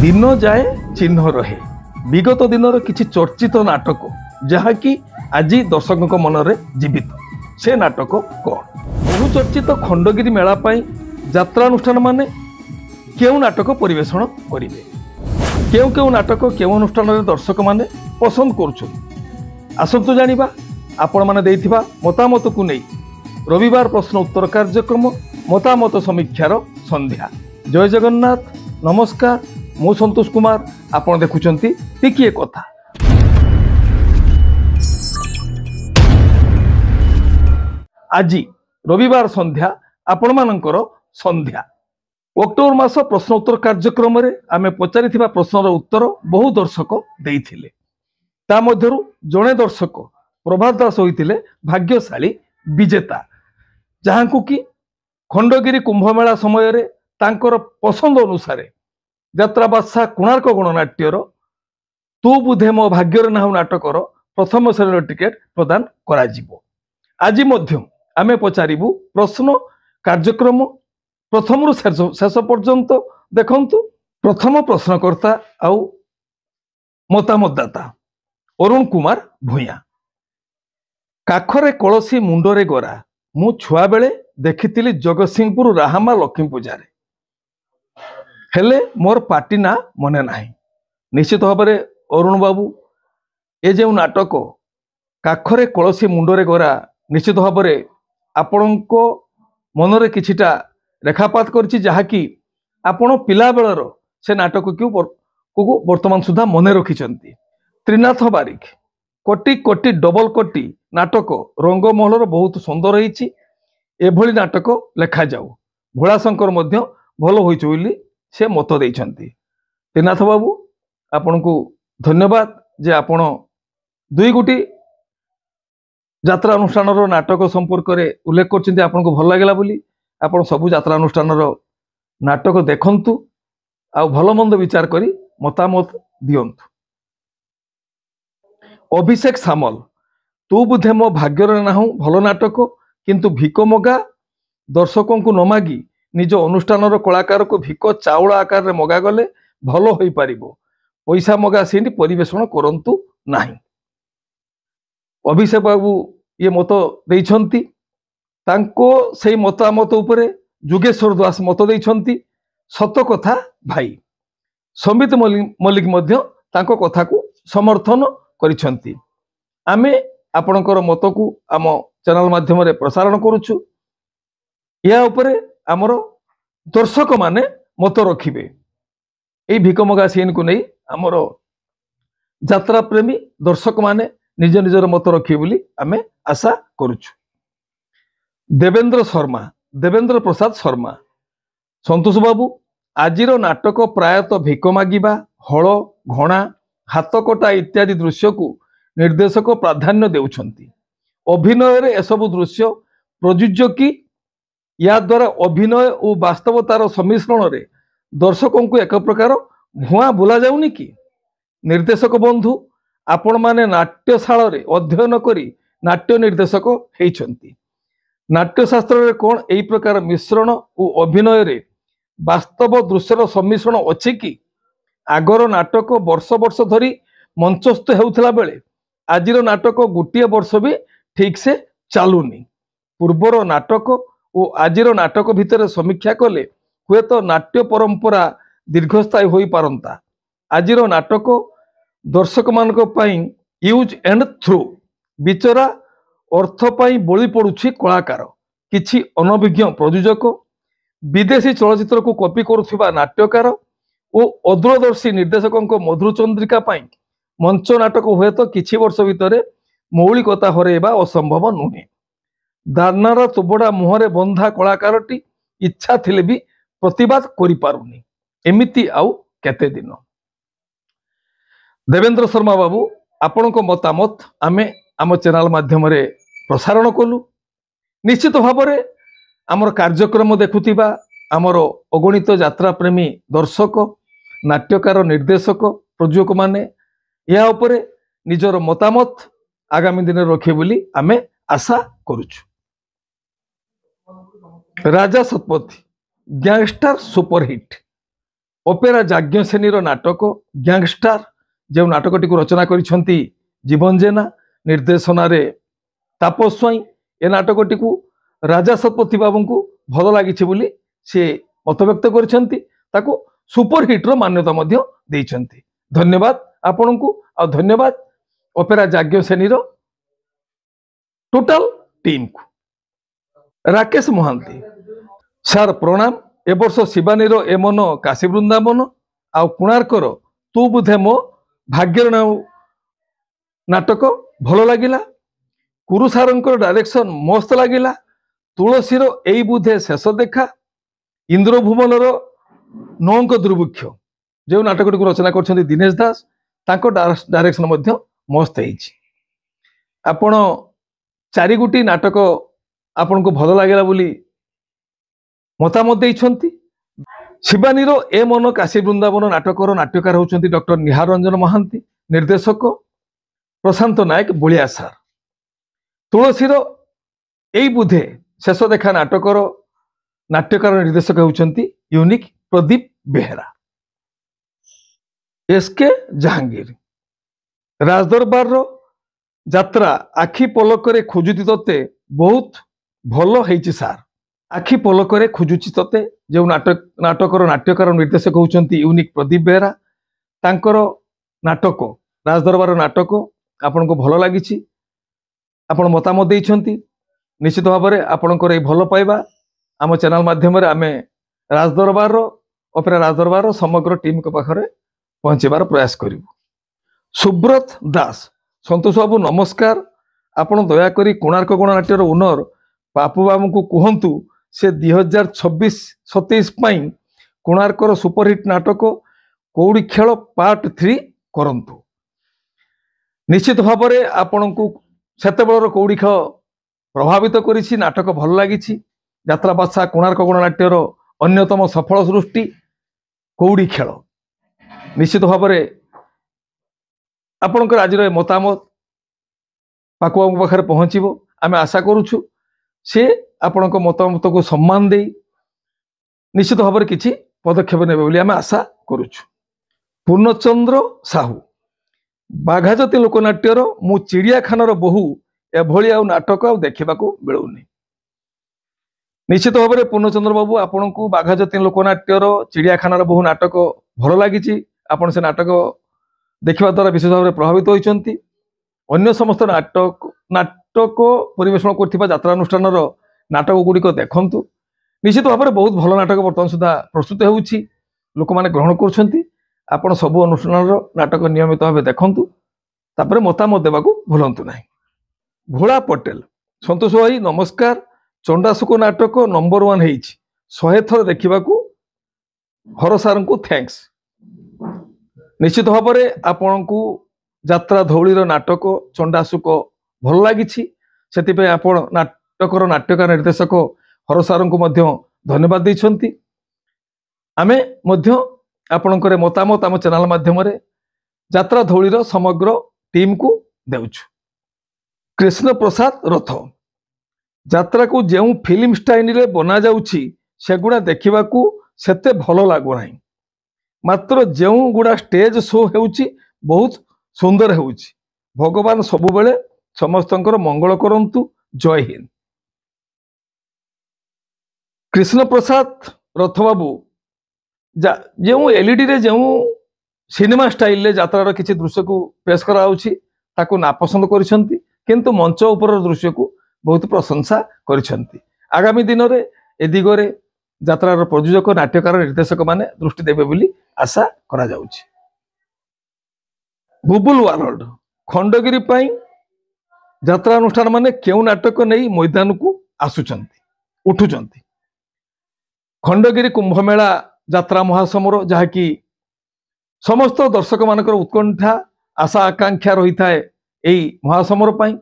दिन जाए चिन्ह रहे विगत दिनर किछि चर्चित नाटक जहाँकि आज दर्शकों मनरे जीवित से नाटक कौन बहुचर्चित खंडगिरी मेला यात्रानुष्ठान माने केउ नाटक परिवेषण करेंगे केउ केउ नाटक केउ अनुष्ठान दर्शक माने पसंद करुछन आसंतु जानिबा आपण माने देइथिबा मतामत को नहीं रविवार प्रश्न उत्तर कार्यक्रम मतामत समीक्षार संध्या। जय जगन्नाथ नमस्कार मु संतोष कुमार आपण देखुचंती टिकिए कथा। आज रविवार संध्या आपण मानकर संध्या अक्टोबर मास प्रश्न उत्तर कार्यक्रम रे आमे पचारिथिबा प्रश्नर उत्तर बहु दर्शक देइथिले ता मध्यरु जणे दर्शक प्रभात दास होइतिले भाग्यशाली विजेता जहाँकु कि खंडगिरी कुंभमेला समय रे तांकर पसंद अनुसार यात्रा बादशाह कोणार्क गणनाट्यर तू बुधे मो भाग्यर नाहु नाटकर प्रथम श्रेणी टिकेट प्रदान करा जिवो। आज मध्य आमे पचारिबु प्रश्न कार्यक्रम प्रथम रु शेष पर्यंत देखंतु। प्रथम प्रश्नकर्ता आउ मतामतदाता अरुण कुमार भूया। काखरे कलसी मुंडरे गोरा मु छुआ बेले देखिथिली जगतसिंहपुर राहामा लक्ष्मी पूजारे हेले मोर पार्टी ना मने नाही। निश्चित भाव में अरुण बाबू ए जो नाटक काखरे कलसी मुंडरे गोरा निश्चित भाव में आपण मनरे किछिटा रेखापात करछि जहाँकि आपण पिला बेलर से नाटक को वर्तमान सुधा मने रखिछंती। त्रिनाथ बारिक कोटी कोटी डबल कोटी नाटक रंगमहलर बहुत सुंदर रही एभली नाटक लेखा जाऊ भोलाशंकर मध्य भल होइछ बोली से मत देइछंती। त्रिनाथ बाबू आपण को धन्यवाद जे आपण दुई गोटी यात्रा अनुष्ठान नाटक संपर्क में उल्लेख करछंती आपण को भल लागला बोली आपण सबु यात्रा अनुष्ठान नाटक देखंतु आ भल मंद विचार करी मतामत दियंतु। अभिषेक सामल तू बुधे मो भाग्यर नाहु भल नाटक किंतु भिक मगा दर्शकों को न मागी निज अनुष्ठान कलाकार को भिक चाउल आकार में मगा गले भल हो पारिबो पैसा मगा सीनी परिवेषण करंतु नाही। अभिषेक बाबू ये मत देइछंती तांको सेही मतामत उपरे जुगेश्वर दास मत देइछंती सत कथा भाई समित मल्लिक मध्य तांको कथा को समर्थन करिछंती। आमे आपणकर मत को आम चैनल माध्यम रे प्रसारण करूछु या उपरे आमर दर्शक माने मत रखिबे ए भिकमगा सीन को नहीं आमर यात्रा प्रेमी दर्शक माने निज निजर मत रखिबे बोली आमे आशा करूछु। देवेंद्र शर्मा देवेंद्र प्रसाद शर्मा संतोष बाबू आजिर नाटक प्रायतः भिक मागिबा हल घणा हाथकटा इत्यादि दृश्य को निर्देशक प्राधान्य देउछंती। अभिनय रे एसबु दृश्य प्रयोज्य कि या द्वारा अभिनय और वास्तवतार सम्मिश्रण रे दर्शकों को एक प्रकार भुआ बुला जाउनी कि निर्देशक बंधु आपण माने नाट्यशाला रे अध्ययन करी नाट्य निर्देशक हेइछंती। नाट्यशास्त्र रे कोन एई प्रकार मिश्रण और अभिनय रे वास्तव दृश्यर सम्मिश्रण अछि कि आगर नाटक वर्ष वर्ष धरी मंचस्थ हेउथला बेले आजिर नाटक गोटे वर्ष भी ठीक से चालुनी। पूर्वर नाटक और आजिर नाटक भितर समीक्षा कले हुए तो नाट्य परंपरा दीर्घस्थायी होई पारंता। आजिर नाटक दर्शक मानक पई यूज एंड थ्रू बिचरा अर्थ पई बळी पडुछि कलाकार किछि अनभिज्ञ प्रयोजक विदेशी चलचित्र को कॉपी करुथिबा नाट्यकार और अदूरदर्शी निर्देशकों मधुर चंद्रिका पाई मंच नाटक हुए तो किछि वर्ष भितर मौलिकता हरैबा असंभव नुहे। दानार तुबड़ा मुहरे बंधा कलाकारटी इच्छा थिले भी प्रतिवाद करि पारुनी एमिति आउ केते दिन। देवेंद्र शर्मा बाबू आपण को मतामत आमे आम चैनल माध्यम रे प्रसारण कलु। निश्चित भाव में आमर कार्यक्रम देखुथिबा आमर अगणित यात्रा प्रेमी दर्शक नाट्यकार निर्देशक प्रयोजक माने या उपरे निजर मतामत आगामी दिन रखे बोली आमे आशा करूछु। राजा सतपथी गैंगस्टर सुपरहिट ଅପେରା ଯାଜ୍ଞସେନୀର ନାଟକ ଗ୍ୟାଙ୍ଗଷ୍ଟାର ଯେଉଁ ନାଟକଟିକୁ ରଚନା କରିଛନ୍ତି ଜୀବନ ଜେନା, ନିର୍ଦ୍ଦେଶନାରେ ତାପସ ସ୍ୱାଇଁ। ଏ ନାଟକଟିକୁ ରାଜା ଶତପଥୀ ବାବୁଙ୍କୁ ଭଲ ଲାଗିଛି ବୋଲି ସେ ମତବ୍ୟକ୍ତ କରିଛନ୍ତି, ତାକୁ ସୁପରହିଟ୍ର ମାନ୍ୟତା ମଧ୍ୟ ଦେଇଛନ୍ତି। ଧନ୍ୟବାଦ ଆପଣଙ୍କୁ, ଆଉ ଧନ୍ୟବାଦ ଅପେରା ଯାଜ୍ଞସେନୀର ଟୋଟାଲ टीम को। राकेश महांती सार प्रणाम। ए वर्ष शिवानी ए मन काशी वृंदावन आ कोणार्कर तू बुधे मो भाग्यर नाटक भल लगिला। कुरु सार डायरेक्शन मस्त लगिला। तुलसीर एई बुधे शेष देखा। इंद्रभुवन नौंक दुर्भिक्ष जो नाटक रचना कर दिनेश दास तांको डायरेक्शन मध्य मस्त है। आपण चारि गोटी नाटक आपन को भल लगे बोली मतामत देइछंती। शिवानी ए मन काशी वृंदावन नाटकर नाट्यकार होउछंती डॉक्टर निहार रंजन महांती, निर्देशक प्रशांत नायक बलिया सार। तुलसीर एई बुधे शेष देखा नाटकर नाट्यकार निर्देशक होउछंती यूनिक प्रदीप बेहेरा। एसके जहांगीर राजदरबार यात्रा आखि पलकरे खोजुती तते बहुत भल होइछि सार। आखि पलकरे खोजुछि तते जो नाटकर नाट्यकार निर्देशक होउछंती यूनिक प्रदीप बेहेरा। तांकर नाटक राजदरबार नाटक आपन को भल लागिछि, आपन मतामत देइछंती। निश्चित भाव में आपनकर ए भल पाइबा आम चैनल माध्यम आमे राजदरबार अपेरा राजदरबार समग्र टीम को पाखरे पहुंचेबार प्रयास करिबु। सुब्रत दास संतोष बाबू नमस्कार। आपण दयाकोरी कोणार्क गणनाट्यर ओनर पापू बाबू को कहतु से 2026-27 कोणार्कर सुपरहिट नाटक कौड़ी खेल पार्ट 3 करंतु। निश्चित भाव में आपण को सेते बेलर कौड़ी खेल प्रभावित करिछि, नाटक भल लागिछि। यात्रा बादशाह कोणार्क गणनाट्यर अन्यतम सफल सृष्टि कौड़ी खेल। निश्चित भाव में आपणकर आज मतामत पाकुआ पाखे पहुँचब आम आशा करुछु। से आपण मतामत को सम्मान दे निश्चित भाव में किसी पदक्षेप ने बोली आम आशा करुछु। पूर्णचंद्र साहू बाघाजती लोकनाट्यर मु चिड़ियाखानार बहु एभली आ नाटक आ देखा मिलूनी। निश्चित भाव में पूर्णचंद्र बाबू आपण को बाघाजती लोकनाट्यर चिड़ियाखानार बहु नाटक भल लगी। आपण से नाटक देखा द्वारा विशेष भाव में प्रभावित होती। अन्य समस्त नाटक परिवेषण करनुष्ठान नाटक गुड़िक देखु। निश्चित भाव में बहुत भल नाटक बर्तमान सुधा प्रस्तुत होउछि, लोक माने ग्रहण करुछंती। आपण सबु अनुष्ठान नाटक नियमित भाव देखु, तापर मतामत देवाकू भूलंतु नहीं। भोला पटेल संतोष भाई नमस्कार। चंडासुक नाटक नंबर 1 होइछि, 100 थर देखिबाकू हर सार को थैंक्स। निश्चित भाव में आपण को यात्रा धौलीर नाटक चंडासुक भल लगी। से आपण नाटकर नाट्यकार निर्देशक हर सार को धन्यवाद देइछंती। आमे आपणकर मतामत आम चैनल माध्यम यात्रा धौलीर समग्र टीम को देउछु। कृष्ण प्रसाद रथ यात्रा को जो फिल्म स्टाइल रे बना जाउछि सेगुड़ा देखिबाकू सेते भल लागु नाही। मात्र जो गुड़ा स्टेज शो होउछि बहुत सुंदर होउछि। भगवान सबु बेले समस्तंकर मंगल करंतु। जय हिंद। कृष्ण प्रसाद रथ बाबू जो एलईडी रे जो सिनेमा स्टाइल रे यात्रार किसी दृश्य को पेश कराउछि ताको नापसंद करिसंती, किंतु मंच ऊपर दृश्य को बहुत प्रशंसा करिसंती। आगामी दिन रे ए दिगरे यात्रार प्रयोजक नाट्यकार निर्देशक माने दृष्टि देबे बोली आशा करा जाउछि। बुबुल वार्ल्ड खंडगिरी पाई यात्रा अनुष्ठान माने केउ नाटक नहीं मैदान को आसुचंती उठुचंती। खंडगिरी कुंभमेला यात्रा महासमर जहाँकि समस्त दर्शक मानकर उत्कंठा आशा आकांक्षा रही थाए एई महासमर पाई।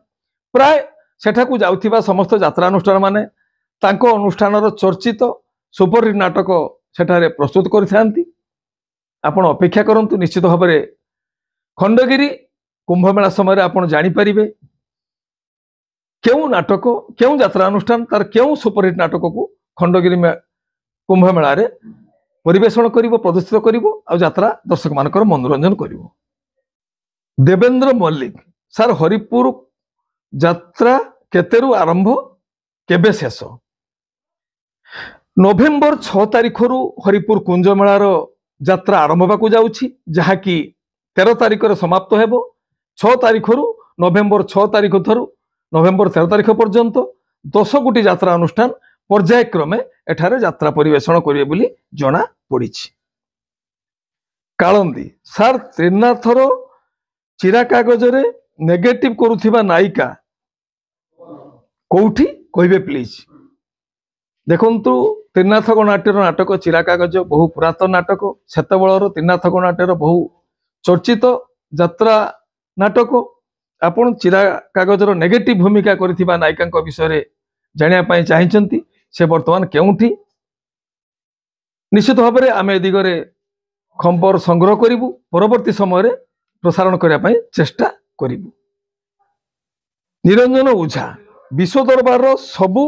प्राय सेठाकू जाउथिबा समस्त यात्रा अनुष्ठान माने तांको अनुष्ठानर चर्चित सुपरहिट नाटक सेठारे प्रस्तुत करिथांती। आपण अपेक्षा करंतु। निश्चित भाव में खंडगिरी कुंभमेला समय आपण जानी परिबे केउ नाटक केउ यात्रा अनुष्ठान तार केउ सुपरहिट नाटक को खंडगिरी कुंभमेला रे परिवेषण करिवो प्रदर्शित करिवो आ यात्रा दर्शक मानकर मनोरंजन करिवो। देवेंद्र मल्लिक सर हरिपुर यात्रा केतेरु आरंभ केबे शेष? नवेम्बर 6 तारिख रु हरिपुर कुंजमेलार यात्रा आरंभ होगा जाउछि, जहाँकि 13 तारिख समाप्त हेबो। 6 तारिख रु नवेम्बर 6 तारिख थरु नवेम्बर 13 तारिख पर्यंत 10 गोटी यात्रा अनुष्ठान पर्यायक्रमे एठारे यात्रा परिवेषण करिवे बोली जना पड़िछि। कालंदी सर त्रिनाथर चिरा कागजरे नेगेटिव करुथिबा नायिका कोठी कहबे प्लीज। देखंतु त्रिनाथ गणाट्यर नाटक चिरा कागज बहु पुरातन नाटक। सेतबेलर त्रिनाथ गणाट्यर बहु चर्चित यात्रा नाटक। आपण चिरा कागजर नेगेटिव भूमिका करिथिबा नायिका विषय जानिया पई चाहिचंती, से वर्तमान केउठी? निश्चित भाव में आम ए दिगरे खबर संग्रह करिवु, परवर्ती समय प्रसारण करने पई चेष्टा करिवु। निरंजन ओझा विश्व दरबार सबु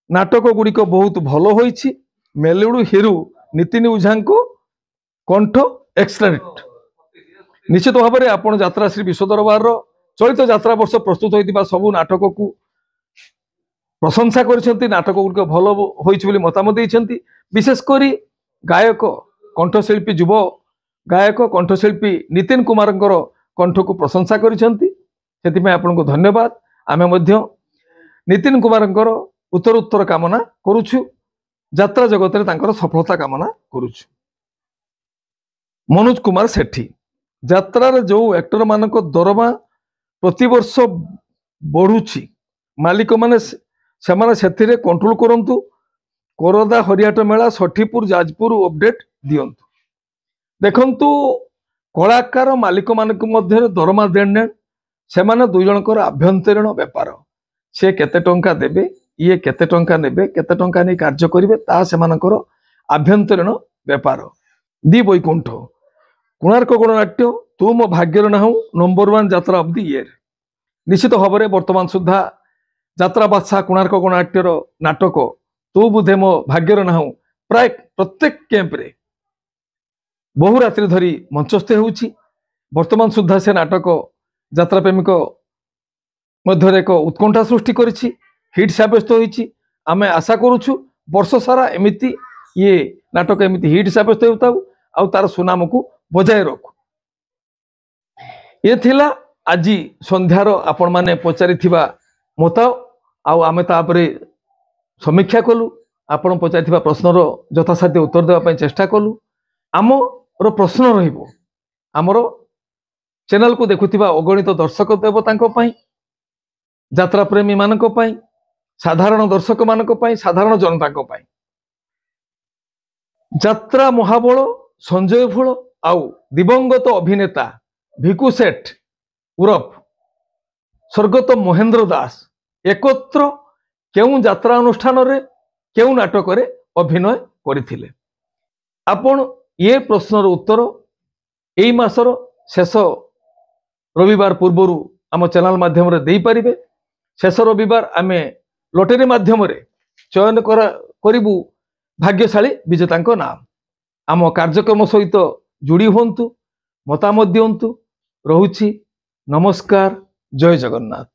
नाटक गुड़िक बहुत भल होइछि। मेलुडू हिरू नितिन ओझा कंठ एक्सलेंट। निश्चित भाव में आपण यात्रा श्री विश्व दरबार चलित यात्रा वर्ष प्रस्तुत होइतिबा सबु नाटक को प्रशंसा करिसेंती। नाटक गुड़िक भल होइछि बोली मतामत दैछंती। विशेषकर गायक कंठशिल्पी युव गायक कंठशिल्पी नितिन कुमार कंठ को प्रशंसा करिसेंती। सेतिमे आपनको धन्यवाद। आमे मध्य नितिन कुमार उत्तर उत्तर कामना करुछु। यात्रा जगत रे तांकर सफलता कामना करुछु। मनोज कुमार सेठी यात्रा जो एक्टर मानक दरमा प्रति वर्ष बढ़ुछि, मालिक माने सेमाने सेथिरे कंट्रोल करंतु। कोरदा हरियाट मेला सठीपुर जाजपुर अपडेट दियंतु। देखंतु कलाकार मालिक मानक मध्य दरमा देण सेमाने दुई जनकर आभ्यंतरीण व्यापार। से केते टंका देबे, ये केते टंका नेबे, केते टंका नै कार्य करिवे, ता सेमानकर आभ्यंतरीण व्यापार। दी वैकुंठ कोणार्क गणनाट्य तू मो भाग्यर नाहु नंबर 1 यात्रा ऑफ द ईयर। निश्चित भाव में वर्तमान सुधा यात्रा बादशाह कोणार्क गणनाट्यर नाटक तू बुधे मो भाग्यर नाहु प्राय प्रत्येक कैंप रे बहु रात्रि धरी मंचस्थ होउछि। वर्तमान सुधा से नाटक यात्रा प्रेमिक मध्य एक उत्कंठा सृष्टि करिछि, हिट साब्यस्त होइछि। आमे आशा करूछु वर्ष सारा एमिति ये नाटक एमिति हिट साब्यस्त होताउ आ तार सुनाम को बजाय रखु। ये थिला आजी संध्यार आपण माने पचारिथिबा मत आउ आमे तापरे समीक्षा कलु। आपण पचारिथिबा प्रश्नर यथासाध्य उत्तर देवा पई चेष्टा कलु। आमर प्रश्न रहिबो आमर चैनल को देखुथिबा अगणित दर्शक देवतांको पई, यात्रा प्रेमी मानक पई, साधारण दर्शक मानक पई, साधारण जनतांको पई। यात्रा महाबल संजय भोल आउ दिवंगत अभिनेता भिकु सेठ उर्फ स्वर्गत महेंद्र दास एकत्र केउ यात्रा अनुष्ठान रे केउ नाटक रे अभिनय करथिले? आपण ये प्रश्नर उत्तर एई मासर शेष रविवार पूर्वरु आम चैनल माध्यम रे देई परिबे। शेष रविवार आमे लॉटरी माध्यम रे चयन करिबु भाग्यशाली विजेतांको नाम। आम कार्यक्रम सहित जोड़ी होंतु, मतामत दियंतु। रहुछि नमस्कार, जय जगन्नाथ।